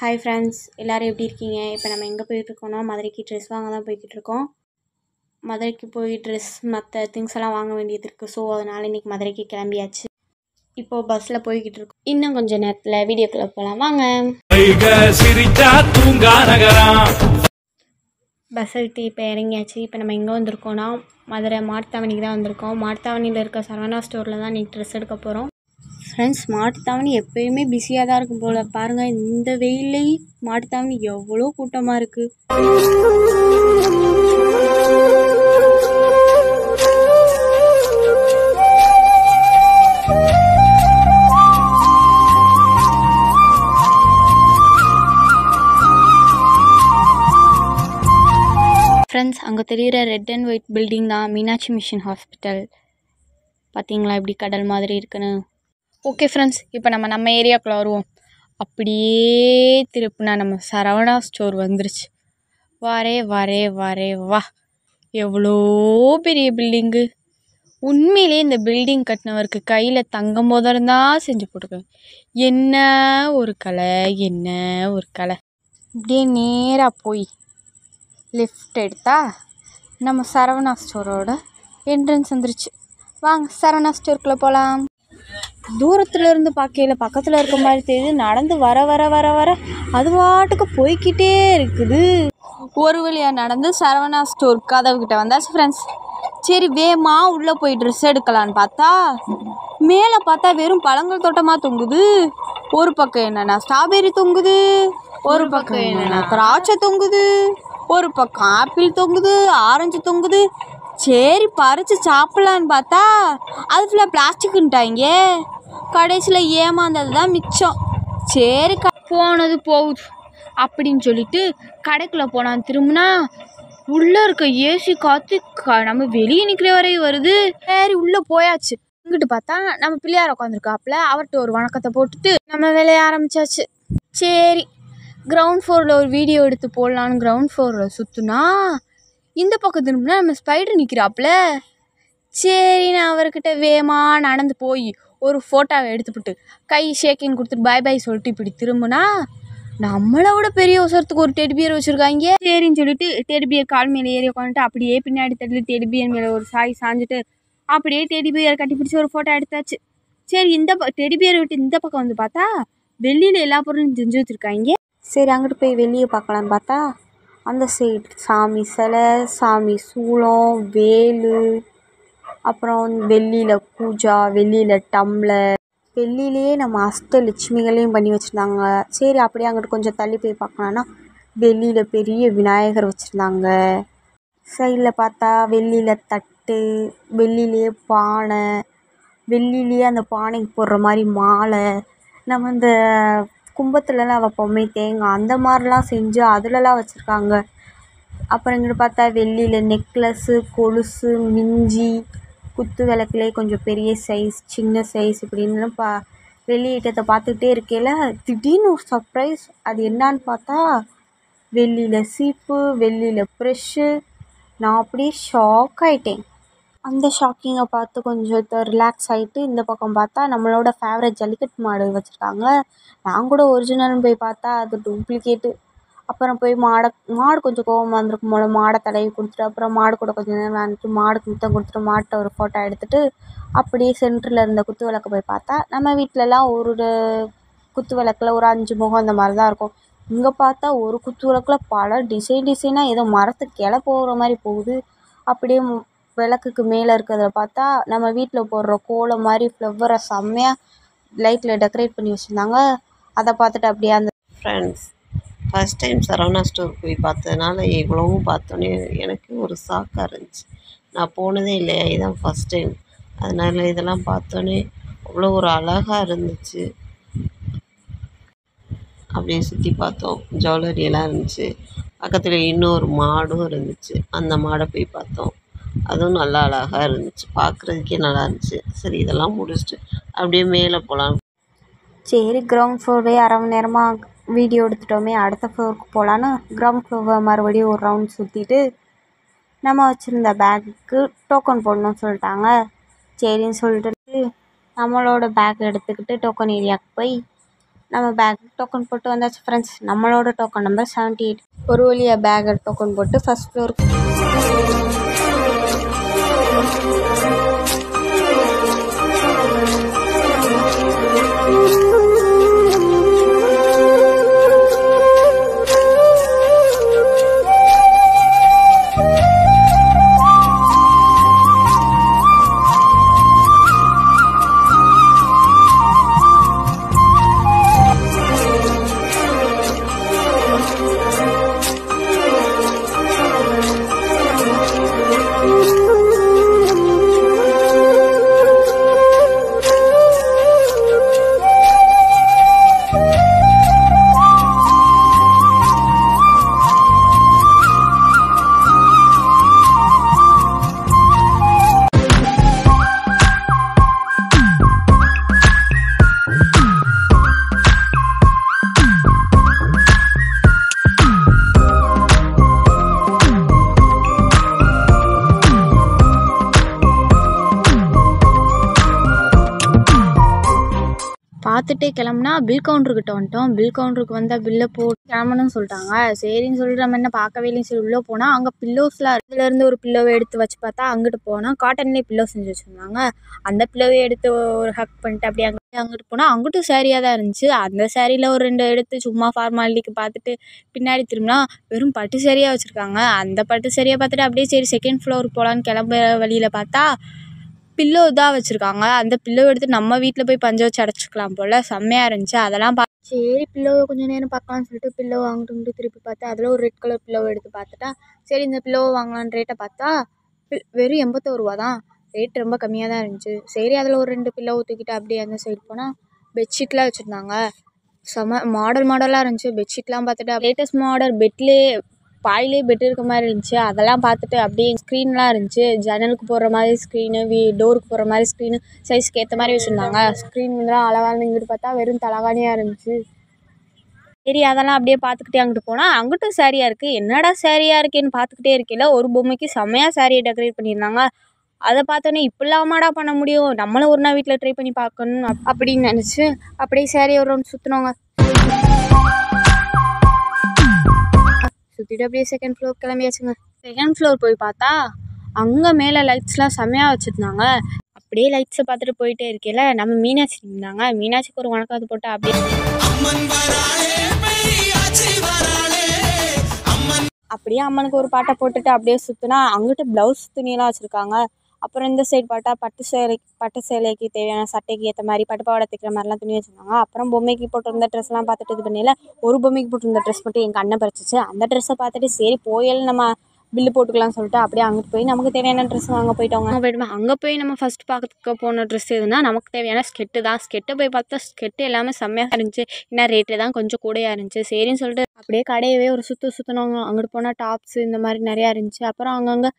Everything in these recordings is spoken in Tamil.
ஹாய் ஃப்ரெண்ட்ஸ், எல்லோரும் எப்படி இருக்கீங்க? இப்போ நம்ம எங்கே போயிட்டுருக்கோன்னா மதுரைக்கு ட்ரெஸ் வாங்க தான் போய்கிட்டுருக்கோம். மதுரைக்கு போய் ட்ரெஸ் மற்ற திங்ஸ் எல்லாம் வாங்க வேண்டியது இருக்குது. ஸோ அதனால் இன்றைக்கி மதுரைக்கு கிளம்பியாச்சு. இப்போது பஸ்ஸில் போய்கிட்டு இருக்கோம். இன்னும் கொஞ்சம் நேரத்தில் வீடியோக்குள்ளே போகலாம் வாங்க. பஸ்ஸை விட்டு இப்போ இறங்கியாச்சு. இப்போ நம்ம எங்கே வந்திருக்கோன்னா மதுரை மாட்டுத்தாவணிக்கு தான் வந்திருக்கோம். மாட்டுத்தாவணியில் இருக்க சரவணா ஸ்டோரில் தான் இன்றைக்கி ட்ரெஸ் எடுக்க போகிறோம். ஃப்ரெண்ட்ஸ், மாட்டுத்தாவணி எப்போயுமே பிஸியாக தான் இருக்கும் போல். பாருங்கள், இந்த வெயிலையும் மாட்டுத்தாவணி எவ்வளோ கூட்டமாக இருக்குது. ஃப்ரெண்ட்ஸ், அங்கே தெரிகிற ரெட் அண்ட் ஒயிட் பில்டிங் தான் மீனாட்சி மிஷன் ஹாஸ்பிட்டல். பார்த்தீங்களா எப்படி கடல் மாதிரி இருக்குன்னு. ஓகே ஃப்ரெண்ட்ஸ், இப்போ நம்ம ஏரியாவுக்குள்ளே வருவோம். அப்படியே திருப்பினா நம்ம சரவணா ஸ்டோர் வந்துருச்சு. வா எவ்வளோ பெரிய பில்டிங்கு. உண்மையிலே இந்த பில்டிங் கட்டினவருக்கு கையில் தங்கம் போதந்தான் செஞ்சு போட்டுருக்காங்க. என்ன ஒரு கலை. இப்படியே நேராக போய் லெஃப்ட் எடுத்தா நம்ம சரவணா ஸ்டோரோட என்ட்ரன்ஸ் வந்துருச்சு. வாங்க சரவணா ஸ்டோருக்குள்ளே போகலாம். தூரத்தில் இருந்து பார்க்கல பக்கத்தில் இருக்க மாதிரி தெரியுது. நடந்து வர வர வர வர அது பாட்டுக்கு போய்கிட்டே இருக்குது. ஒரு வழியாக நடந்து சரவணா ஸ்டோர் கதவுக்கிட்ட வந்தாச்சு ஃப்ரெண்ட்ஸ். சரி வேமா உள்ளே போய் ட்ரெஸ் எடுக்கலான்னு பார்த்தா மேலே பார்த்தா வெறும் பழங்கள் தோட்டமாக தொங்குது. ஒரு பக்கம் என்னென்னா ஸ்ட்ராபெரி தொங்குது, ஒரு பக்கம் என்னென்னா திராட்சை தொங்குது, ஒரு பக்கம் ஆப்பிள் தொங்குது, ஆரஞ்சு தொங்குது. சரி பறித்து சாப்பிட்லான்னு பார்த்தா அது ஃபுல்லாக பிளாஸ்டிக்குன்ட்டாங்க. கடைசியில் ஏமாந்தது தான் மிச்சம். சரி போனது போகுது அப்படின்னு சொல்லிட்டு கடைக்குள்ளே போனான். திரும்பினா உள்ளே இருக்க ஏசி காற்று நம்ம வெளியே நிற்கிற வரையும் வருது. சரி உள்ளே போயாச்சு. இங்கிட்டு பார்த்தா நம்ம பிள்ளையார் உட்காந்துருக்காப்புல. அவர்கிட்ட ஒரு வணக்கத்தை போட்டுட்டு நம்ம வேலையை ஆரம்பித்தாச்சு. சரி கிரவுண்ட் ஃப்ளோரில் ஒரு வீடியோ எடுத்து போடலான்னு கிரவுண்ட் ஃப்ளோரில் சுற்றுனா இந்த பக்கம் திரும்பினா நம்ம ஸ்பைடர் நிற்கிறாப்புல. சரி நான் அவர்கிட்ட வேகமாக நடந்து போய் ஒரு ஃபோட்டோவை எடுத்துவிட்டு கை ஷேக்கின்னு கொடுத்துட்டு பாய் பாய் சொல்லிட்டு இப்படி திரும்பினா நம்மளை விட பெரிய அவசரத்துக்கு ஒரு டெடிபியர் வச்சுருக்காங்க. சரின்னு சொல்லிட்டு டெடிபியர் கால் மேலே ஏறி உட்காந்துட்டு அப்படியே பின்னாடி தள்ளி டெடிபியர் மேலே ஒரு சாஞ்சிட்டு அப்படியே டெடிபியர் கட்டிப்பிடிச்சி ஒரு ஃபோட்டோ எடுத்தாச்சு. சரி இந்த டெடிபியரை விட்டு இந்த பக்கம் வந்து பார்த்தா வெளியில் எல்லா பொருளும் செஞ்சு வச்சுருக்காங்க. சரி அங்கிட்டு போய் வெளியே பார்க்கலான்னு பார்த்தா அந்த சைடு சாமி சிலை, சாமி சூளம், வேலு, அப்புறம் வெள்ளியில் பூஜா, வெள்ளியில் டம்ளர், வெள்ளியிலேயே நம்ம அஷ்டலட்சுமிகளையும் பண்ணி வச்சுருந்தாங்க. சரி அப்படியே அங்கிட்டு கொஞ்சம் தள்ளி போய் பார்க்கலான்னா வெள்ளியில் பெரிய விநாயகர் வச்சுருந்தாங்க. சைடில் பார்த்தா வெள்ளியில் தட்டு, வெள்ளியிலேயே பானை, வெள்ளியிலேயே அந்த பானைக்கு போடுற மாதிரி மாலை, நம்ம இந்த கும்பத்துலலாம் வைப்போமே தேங்காய், அந்த மாதிரிலாம் செஞ்சு அதிலலாம் வச்சுருக்காங்க. அப்புறம் இங்கிட்டு பார்த்தா வெள்ளியில் நெக்லஸ்ஸு, கொலுசு, மிஞ்சி, குத்து விளக்குலேயே கொஞ்சம் பெரிய சைஸ், சின்ன சைஸ் இப்படின்னு வெள்ளி ஐட்டத்தை பார்த்துக்கிட்டே இருக்கையில் திடீர்னு ஒரு சர்ப்ரைஸ். அது என்னான்னு பார்த்தா வெள்ளியில் சீப்பு, வெள்ளியில் ப்ரெஷ்ஷு. நான் அப்படியே ஷாக் ஆகிட்டேன். அந்த ஷாக்கிங்கை பார்த்து கொஞ்சம் ரிலாக்ஸ் ஆகிட்டு இந்த பக்கம் பார்த்தா நம்மளோட ஃபேவரட் ஜல்லிக்கட்டு மாடு வச்சுருக்காங்க. நான் கூட ஒரிஜினல்னு போய் பார்த்தா அது டூப்ளிகேட்டு. அப்புறம் போய் மாடு கொஞ்சம் கோவமாக இருந்திருக்கும் போல் மாடை தடவி கொடுத்துட்டு அப்புறம் மாடு கூட கொஞ்சம் நேரம் விளாண்டுட்டு மாடுக்கு முத்தம் கொடுத்துட்டு மாட்டை ஒரு ஃபோட்டோ எடுத்துகிட்டு அப்படியே சென்டரில் இருந்த குத்து விளக்கு போய் பார்த்தா நம்ம வீட்டிலலாம் ஒரு குத்து விளக்கில் ஒரு 5 முகம் அந்த மாதிரி தான் இருக்கும். இங்கே பார்த்தா ஒரு குத்து விளக்கில் பல டிசைனாக ஏதோ மரத்துக்கு கிளை போகிற மாதிரி போகுது. அப்படியே விளக்குக்கு மேலே இருக்கிறத பார்த்தா நம்ம வீட்டில் போடுற கோலம் மாதிரி ஃப்ளவரை செம்மையாக லைட்டில் டெக்கரேட் பண்ணி வச்சுருந்தாங்க. அதை பார்த்துட்டு அப்படியே அந்த friends first time Saravana store போய் பார்த்ததுனால இவ்வளவும் பார்த்தோன்னே எனக்கு ஒரு ஷாக்காக இருந்துச்சு. நான் போனதே இல்லையா, இதுதான் ஃபஸ்ட் டைம். அதனால் இதெல்லாம் பார்த்தோன்னே அவ்வளோ ஒரு அழகாக இருந்துச்சு. அப்படியே சுற்றி பார்த்தோம். ஜுவல்லரியெல்லாம் இருந்துச்சு. பக்கத்தில் இன்னொரு மாடும் இருந்துச்சு. அந்த மாடை போய் பார்த்தோம். அதுவும் நல்லா அழகாக இருந்துச்சு, பார்க்குறதுக்கே நல்லா இருந்துச்சு. சரி இதெல்லாம் முடிச்சுட்டு அப்படியே மேலே போகலாம். சரி கிரவுண்ட் ஃப்ளோரே அரை மணி நேரமாக வீடியோ எடுத்துட்டோமே, அடுத்த ஃப்ளோருக்கு போகலான்னு கிரவுண்ட் ஃப்ளோரை மறுபடியும் ஒரு ரவுண்ட் சுற்றிட்டு நம்ம வச்சுருந்த பேக்குக்கு டோக்கன் போடணும்னு சொல்லிட்டாங்க. சரின்னு சொல்லிட்டு நம்மளோட பேக் எடுத்துக்கிட்டு டோக்கன் ஏரியாவுக்கு போய் நம்ம பேக் டோக்கன் போட்டு வந்தாச்சு ஃப்ரெண்ட்ஸ். நம்மளோட டோக்கன் நம்பர் 78. ஒரு வழியாக பேக் டோக்கன் போட்டு ஃபஸ்ட் ஃப்ளோருக்கு பார்த்துட்டே கிளம்புனா பில் கவுண்டர்கிட்ட வந்துட்டோம். பில் கவுண்டருக்கு வந்தால் பில்லை போட்டு கிளம்பணும்னு சொல்லிட்டாங்க. சரின்னு சொல்லிட்டு நம்ம என்ன பார்க்கவே இல்லைன்னு சொல்லி உள்ளே போனால் அங்கே பில்லோஸ்லாம் இதுலேருந்து ஒரு பில்லோவை எடுத்து வச்சு பார்த்தா அங்கிட்டு போனால் காட்டன்லேயே பில்லோ செஞ்சு வச்சுருந்தாங்க. அந்த பில்லோவை எடுத்து ஒரு ஹக் பண்ணிட்டு அப்படியே அங்கிட்டு போனால் அங்கிட்டும் சேரீயாக தான் இருந்துச்சு. அந்த சேரீயில் ஒரு 2 எடுத்து சும்மா ஃபார்மாலிட்டிக்கு பார்த்துட்டு பின்னாடி திரும்பினா வெறும் பட்டு சேரீயாக வச்சுருக்காங்க. அந்த பட்டு சேரீயை பார்த்துட்டு அப்படியே சரி செகண்ட் ஃப்ளோருக்கு போகலான்னு கிளம்ப வழியில் பார்த்தா பில்லோ தான் வச்சுருக்காங்க. அந்த பில்லோ எடுத்து நம்ம வீட்டில் போய் பஞ்சை வச்சு அடைச்சிக்கலாம் போல், செம்மையாக இருந்துச்சு. அதெல்லாம் சரி பில்லோவை கொஞ்சம் நேரம் பார்க்கலான்னு சொல்லிட்டு பில்லோ வாங்கிட்டு திருப்பி பார்த்தா அதில் ஒரு ரெட் கலர் பில்லோவை எடுத்து பார்த்துட்டா சரி இந்த பில்லோவை வாங்கலான்னு ரேட்டை பார்த்தா வெறும் 81 ரூபா தான். ரேட் ரொம்ப கம்மியாக தான் இருந்துச்சு. சரி அதில் ஒரு 2 பில்லோவை தூக்கிட்டு அப்படியே அந்த சைடு போனால் பெட்ஷீட்லாம் வச்சுருந்தாங்க. மாடலாக இருந்துச்சு. பெட்ஷீட்லாம் பார்த்துட்டு லேட்டஸ்ட் மாடல் பெட்லேயே பாயிலே பெட் இருக்க மாதிரி இருந்துச்சு. அதெல்லாம் பார்த்துட்டு அப்படியே ஸ்க்ரீன்லாம் இருந்துச்சு. ஜன்னலுக்கு போடுற மாதிரி ஸ்க்ரீனு, டோருக்கு போடுற மாதிரி ஸ்க்ரீனு சைஸ்க்கு ஏற்ற மாதிரி வச்சுருந்தாங்க. ஸ்க்ரீன்லாம் அழகாக இங்கிட்டு பார்த்தா வெறும் தலகாணியாக இருந்துச்சு. சரி அதெல்லாம் அப்படியே பார்த்துக்கிட்டே அங்கிட்டு போனால் அங்கிட்டும் சாரியாக இருக்குது. என்னடா சாரியாக இருக்கேன்னு பார்த்துக்கிட்டே இருக்கையில் ஒரு பொம்மைக்கு செம்மையாக சாரியை டெக்கரேட் பண்ணியிருந்தாங்க. அதை பார்த்தோன்னே இப்படிலாமாடா பண்ண முடியும், நம்மளும் ஒரு நாள் வீட்டில் ட்ரை பண்ணி பார்க்கணும் அப்படின்னு நினச்சி அப்படியே சாரி ஒரு ரவுண்ட் சுற்றினோங்க. சுற்றிட்டு அப்படியே செகண்ட் ஃப்ளோர் கிளம்பியாச்சுங்க. செகண்ட் ஃப்ளோர் போய் பார்த்தா அங்கே மேலே லைட்ஸ்லாம் செம்மையாக வச்சுருந்தாங்க. அப்படியே லைட்ஸை பார்த்துட்டு போயிட்டே இருக்கையில் நம்ம மீனாட்சி இருந்தாங்க. மீனாட்சிக்கு ஒரு வணக்கத்தை போட்டு அப்படியே அம்மனுக்கு ஒரு பாட்டை போட்டுட்டு அப்படியே சுற்றினா அங்கிட்ட ப்ளவுஸ் துணியெல்லாம் வச்சுருக்காங்க. அப்புறம் இந்த சைடு பார்த்தா பட்டு சேலைக்கு தேவையான சட்டைக்கு ஏற்ற மாதிரி பட்டு பாவாடை தைக்கிற மாதிரிலாம் துணி வச்சுருந்தாங்க. அப்புறம் பொம்மைக்கு போட்டிருந்த ட்ரெஸ்லாம் பார்த்துட்டு இது பண்ணல ஒரு பொம்மைக்கு போட்டிருந்த ட்ரெஸ் மட்டும் எங்கள் அண்ணன் பறிச்சிச்சு. அந்த ட்ரெஸ்ஸை பார்த்துட்டு சரி போயல் நம்ம பில்லு போட்டுக்கலாம்னு சொல்லிட்டு அப்படியே அங்கிட்டு போய் நமக்கு தேவையான ட்ரெஸ் வாங்க போயிட்டோங்க. அங்கே போய் நம்ம ஃபஸ்ட் பார்க்க போன ட்ரெஸ் எதுனா நமக்கு தேவையான ஸ்கெட்டு தான். ஸ்கெட்டை போய் பார்த்தா ஸ்கெட்டு எல்லாமே செம்மையாக இருந்துச்சு. ஏன்னா ரேட்டு தான் கொஞ்சம் கூடையாக இருந்துச்சு. சரின்னு சொல்லிட்டு அப்படியே கடையவே ஒரு சுற்றினோங்க. அங்கிட்டு போனால் டாப்ஸு இந்த மாதிரி நிறையா இருந்துச்சு. அப்புறம் அங்கங்கே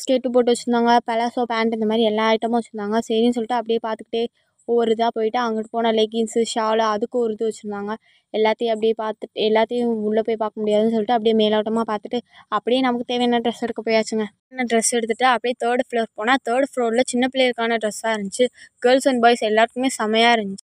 ஸ்கெட்டு போட்டு வச்சுருந்தாங்க. பலாசோ பேண்ட் இந்த மாதிரி எல்லா ஐட்டமும் வச்சுருந்தாங்க. சரின்னு சொல்லிட்டு அப்படியே பார்த்துக்கிட்டே ஒவ்வொரு இதாக போயிட்டு அங்கிட்டு போனால் லெகின்ஸு ஷாலு அதுக்கு ஒரு இது வச்சுருந்தாங்க. எல்லாத்தையும் அப்படியே பார்த்துட்டு எல்லாத்தையும் உள்ளே போய் பார்க்க முடியாதுன்னு சொல்லிட்டு அப்படியே மேலோட்டமாக பார்த்துட்டு அப்படியே நமக்கு தேவையான ட்ரெஸ் எடுக்க போயாச்சுங்க. ட்ரெஸ் எடுத்துகிட்டு அப்படியே 3rd ஃப்ளோர் போனால் 3rd ஃப்ளோரில் சின்ன பிள்ளைகளுக்கான ட்ரெஸ்ஸாக இருந்துச்சு. கேர்ள்ஸ் அண்ட் பாய்ஸ் எல்லாருக்குமே செமையாக இருந்துச்சு.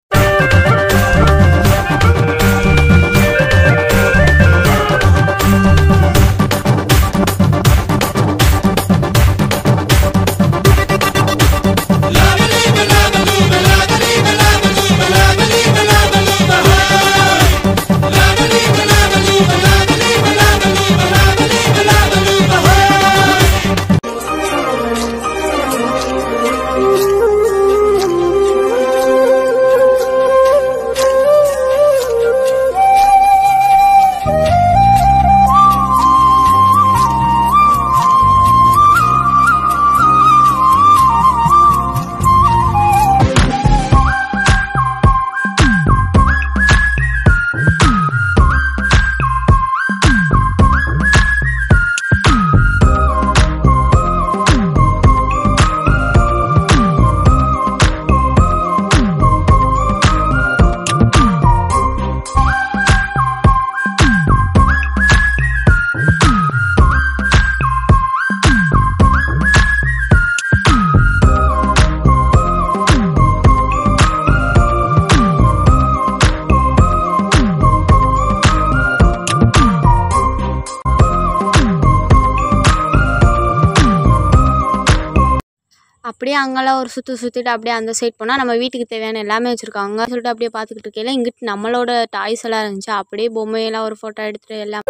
அப்படியே அங்கெல்லாம் ஒரு சுற்றிட்டு அப்படியே அந்த சைட் போனால் நம்ம வீட்டுக்கு தேவையான எல்லாமே வச்சுருக்காங்க சொல்லிட்டு அப்படியே பார்த்துக்கிட்டு இருக்கையில இங்கிட்டு நம்மளோட டாய்ஸ் எல்லாம் இருந்துச்சு. அப்படியே பொம்மையெல்லாம் ஒரு ஃபோட்டோ எடுத்துகிட்டு எல்லாம்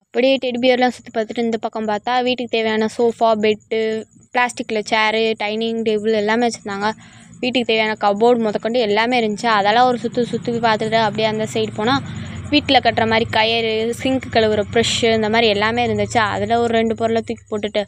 அப்படியே டெடி பியர்லாம் சுற்றி பார்த்துட்டு இந்த பக்கம் பார்த்தா வீட்டுக்கு தேவையான சோஃபா, பெட்டு, பிளாஸ்டிக்கில் சேரு, டைனிங் டேபிள் எல்லாமே வச்சுருந்தாங்க. வீட்டுக்கு தேவையான கபோர்டு முதற்கொண்டு எல்லாமே இருந்துச்சு. அதெல்லாம் ஒரு சுற்றி பார்த்துட்டு அப்படியே அந்த சைடு போனால் வீட்டில் கட்டுற மாதிரி கயிறு, சிங்க் கழுவுற ப்ரெஷ்ஷு இந்த மாதிரி எல்லாமே இருந்துச்சு. அதில் ஒரு 2 பொருளை தூக்கி போட்டுட்டு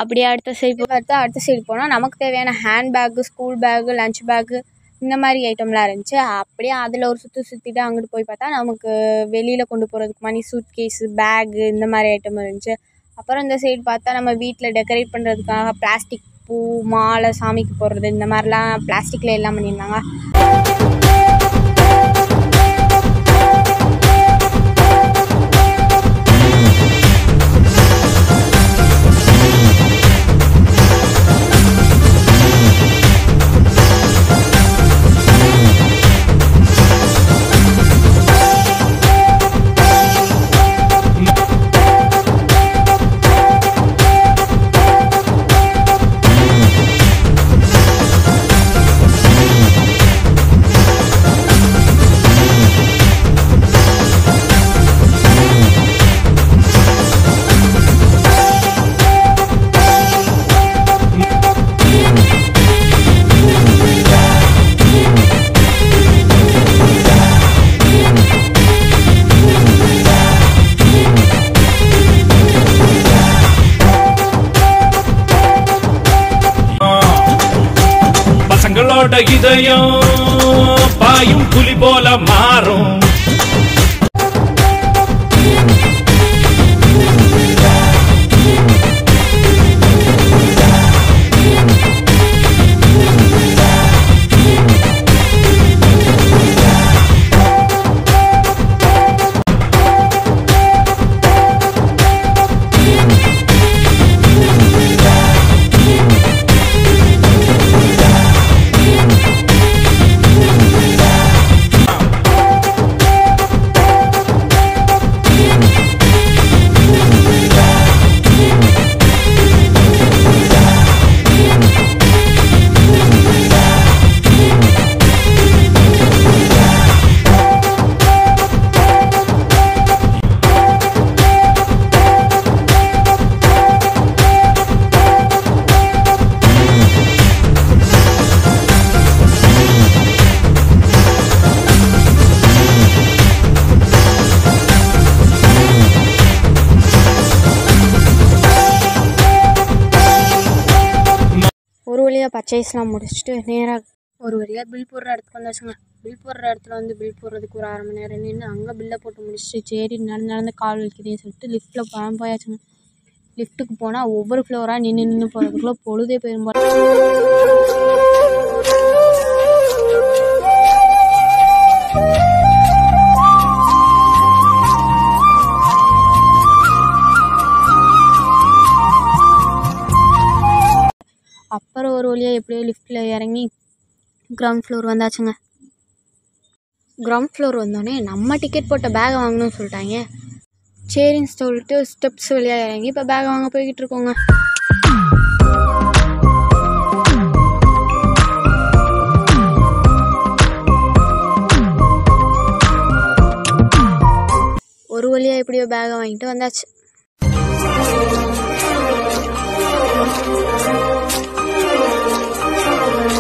அப்படியே அடுத்த சைடு போனால் நமக்கு தேவையான hand bag, school bag, lunch bag இந்த மாதிரி ஐட்டம்லாம் இருந்துச்சு. அப்படியே அதில் ஒரு சுற்றிட்டு அங்கிட்டு போய் பார்த்தா நமக்கு வெளியில் கொண்டு போகிறதுக்கு மணி சூட் கேஸு, பேகு இந்த மாதிரி ஐட்டம் இருந்துச்சு. அப்புறம் இந்த சைடு பார்த்தா நம்ம வீட்டில் டெக்கரேட் பண்ணுறதுக்காக பிளாஸ்டிக் பூ, மாலை, சாமிக்கு போடுறது இந்த மாதிரிலாம் பிளாஸ்டிக்கில் எல்லாம் பண்ணியிருந்தாங்க. இதயம் பாயும் புலி போல மாறும். பர்ச்சேஸ்லாம் முடிச்சுட்டு நேராக ஒரு வழியாக பில் போடுற இடத்துக்கு வந்தாச்சுங்க. பில் போடுற இடத்துல வந்து பில் போடுறதுக்கு ஒரு 1/2 மணி நேரம் நின்று அங்கே பில்லை போட்டு முடிச்சுட்டு சரி நடந்து கால் வலிக்குதுன்னு சொல்லிட்டு லிஃப்ட்டில் போயாச்சுங்க. லிஃப்ட்டுக்கு போனால் ஒவ்வொரு ஃப்ளோராக நின்று போகிறதுக்குள்ளே பொழுதே போயிடும். அப்புறம் ஒரு வழியாக எப்படியோ லிஃப்ட்டில் இறங்கி கிரவுண்ட் ஃப்ளோர் வந்தாச்சுங்க. கிரவுண்ட் ஃப்ளோர் வந்தோடனே நம்ம டிக்கெட் போட்ட பேகை வாங்கணும்னு சொல்லிட்டாங்க. சரின்னு சொல்லிட்டு ஸ்டெப்ஸ் வழியாக இறங்கி இப்போ பேகை வாங்க போய்கிட்டு இருக்கோங்க. ஒரு வழியாக எப்படியோ பேகை வாங்கிட்டு வந்தாச்சு.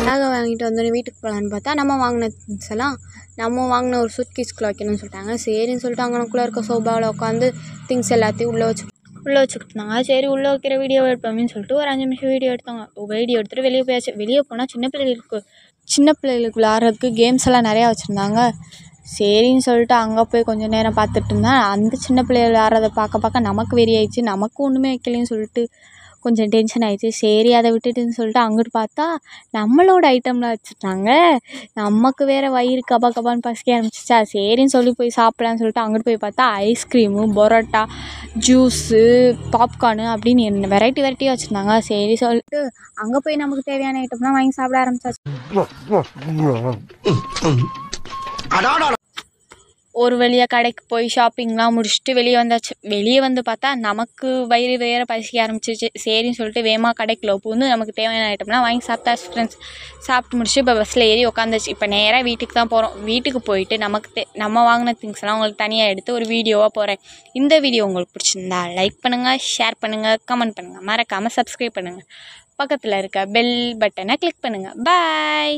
பேகை வாங்கிட்டு வந்தோடனே வீட்டுக்கு போகலான்னு பார்த்தா நம்ம வாங்கின திங்ஸ் எல்லாம் நம்ம வாங்கின ஒரு சூட்கேஸ்க்குள்ளே வைக்கணும்னு சொல்லிட்டாங்க. சரின்னு சொல்லிட்டு அங்கனக்குள்ளே இருக்க சோபாவில் உட்காந்து திங்ஸ் எல்லாத்தையும் உள்ளே வச்சுக்கிட்டு இருந்தாங்க. சரி உள்ளே வைக்கிற வீடியோ எடுப்போம்னு சொல்லிட்டு ஒரு 5 நிமிஷம் வீடியோ எடுத்தாங்க. வீடியோ எடுத்துகிட்டு வெளியே போயாச்சு. வெளியே போனால் சின்ன பிள்ளைகளுக்கு விளாட்றதுக்கு கேம்ஸ் எல்லாம் நிறையா வச்சுருந்தாங்க. சரின்னு சொல்லிட்டு அங்கே போய் கொஞ்சம் நேரம் பார்த்துட்டு இருந்தேன். அந்த சின்ன பிள்ளைகள் விளாட்றதை பார்க்க நமக்கு வெறி ஆயிடுச்சு. நமக்கு ஒன்றுமே வைக்கலைன்னு சொல்லிட்டு கொஞ்சம் டென்ஷன் ஆயிடுச்சு. சரி அதை விட்டுட்டுன்னு சொல்லிட்டு அங்கிட்டு பார்த்தா நம்மளோட ஐட்டம்லாம் வச்சுட்டாங்க. நமக்கு வேறு வயிறு கபான்னு பசிக்க ஆரம்பிச்சிச்சா. சரின்னு சொல்லி போய் சாப்பிட்லான்னு சொல்லிட்டு அங்கிட்டு போய் பார்த்தா ஐஸ்கிரீமு, பரோட்டா, ஜூஸு, பாப்கார்னு அப்படின்னு வெரைட்டியாக வச்சுருந்தாங்க. சரி சொல்லிட்டு அங்கே போய் நமக்கு தேவையான ஐட்டம்லாம் வாங்கி சாப்பிட ஆரம்பிச்சாச்சு. ஒரு வழியாக கடைக்கு போய் ஷாப்பிங்லாம் முடிச்சுட்டு வெளியே வந்தாச்சு. வெளியே வந்து பார்த்தா நமக்கு வயிறு வேறு பசிக்க ஆரம்பிச்சிருச்சு. சரின்னு சொல்லிட்டு வேகமாக கடைக்குள்ளே பூந்து நமக்கு தேவையான ஐட்டம்லாம் வாங்கி சாப்பிட்டாச்சு ஃப்ரெண்ட்ஸ். சாப்பிட்டு முடிச்சு இப்போ பஸ்ஸில் ஏறி உட்காந்துச்சு. இப்போ நேராக வீட்டுக்கு தான் போகிறோம். வீட்டுக்கு போயிட்டு நம்ம வாங்கின திங்ஸ்லாம் உங்களுக்கு தனியாக எடுத்து ஒரு வீடியோவாக போகிறேன். இந்த வீடியோ உங்களுக்கு பிடிச்சிருந்தா லைக் பண்ணுங்கள், ஷேர் பண்ணுங்கள், கமெண்ட் பண்ணுங்கள், மறக்காமல் சப்ஸ்கிரைப் பண்ணுங்கள். பக்கத்தில் இருக்க பெல் பட்டனை கிளிக் பண்ணுங்கள். பாய்.